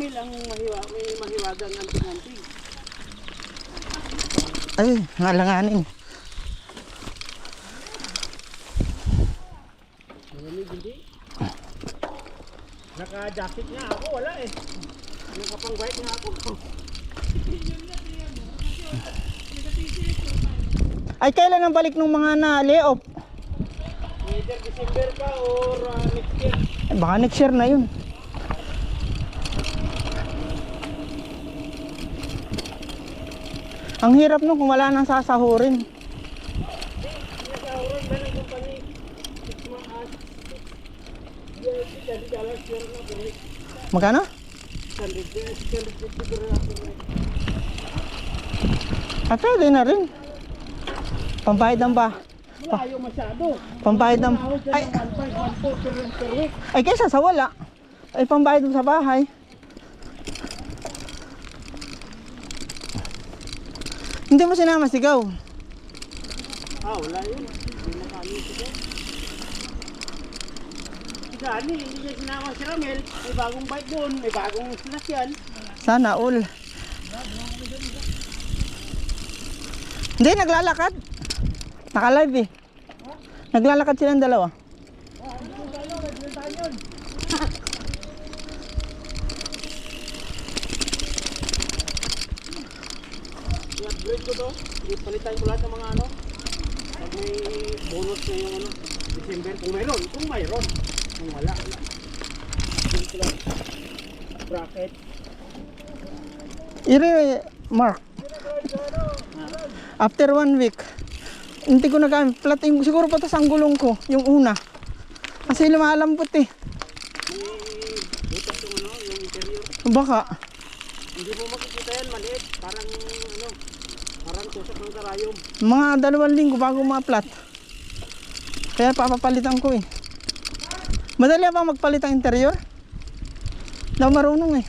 Emil ang may mahiwagang anting-anting. Ay, ngalanganin. Malamig hindi. Naka-jacket nga ako, wala eh. Nakapang-white nga ako. Ay, kailan ang balik ng mga na-layoff? Either December pa or next year. Ay, baka next year na yun. Ang hirap nung kung wala nang sasahurin. Nasahuran ba ng company? 6 months. Magkano? 650 At pwede na rin. Pambayad ng ba? Layo masyado. Pambayad ng... Ay, Ay, 1.5, 1.4 per week. ay kaysa sa wala. Ay, pambayad mo sa bahay. Hindi mo sinama sigaw. Wala yun. Hindi nakaanin siya. Gani, hindi niya sinama si Ramel. May bagong bike doon, may bagong sinasyan. Sana all. Hindi, naglalakad. Naka-live eh. Naglalakad silang dalawa. I-upgrade ko to. Ipalitan ko lahat ng mga ano. Pag may bonus na yung ano, December. Kung mayroon, kung mayroon. Kung wala, wala. Upgrade ko lang. Bracket. Mark. After 1 week, hindi ko nagamit. Plating, siguro patas ang gulong ko, yung una. Kasi lumalambot eh. May butas yung ano, yung interior. Baka. Hindi mo makikita yan, maliit. Parang ano, parang tusok ng karayom. Mga 2 linggo bago ma-flat. Kaya papapalitan ko eh. Madali ba magpalit ang interior? Daw marunong eh.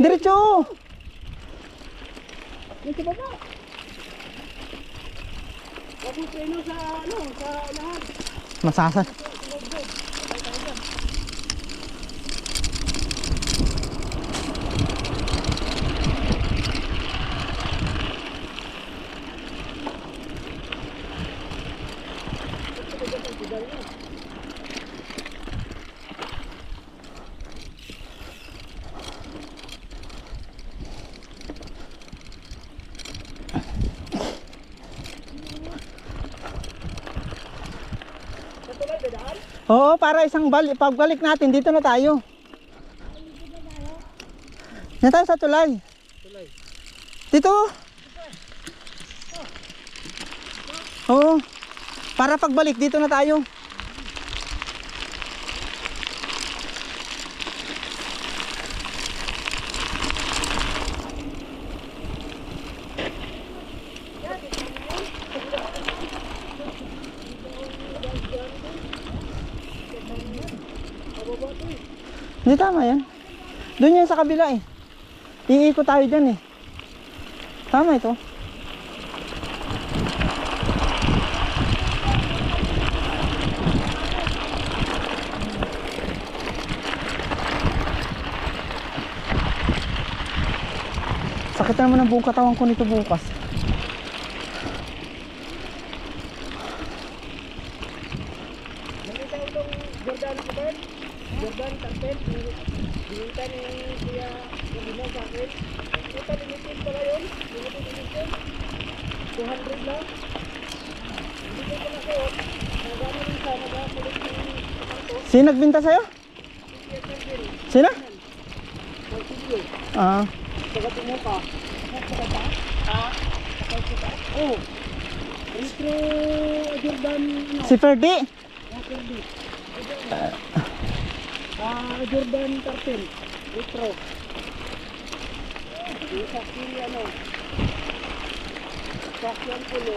Diretso! Dito ba ba? Huwag mo preno sa ano, sa lahat. Masasad. Oo, para isang pagbalik natin, dito na tayo. Dito tayo sa tulay. Dito. Oo. Para pagbalik, dito na tayo. Hindi, tama yan. Doon yan sa kabila eh. Iikot tayo dyan eh. Tama ito. Sakit naman ang buong katawan ko nito bukas. Nakita itong Jordan ko ba? Jordan Cartel. Binita ni Kuya Gabino sa akin. Ito limited pala yun. Limited edition. 200 lang. Hindi ko pala ko. Nagano rin sa nagakulit ng ito. Sino nagbinta sa'yo? Sino? Magsilyo. Ah. Taga Tumuka. Taga Tumuka? Oo. Retro Jordan. Si Ferdi. Jordan Cartel. Retro. Yung saki ano. Saki ang pulo.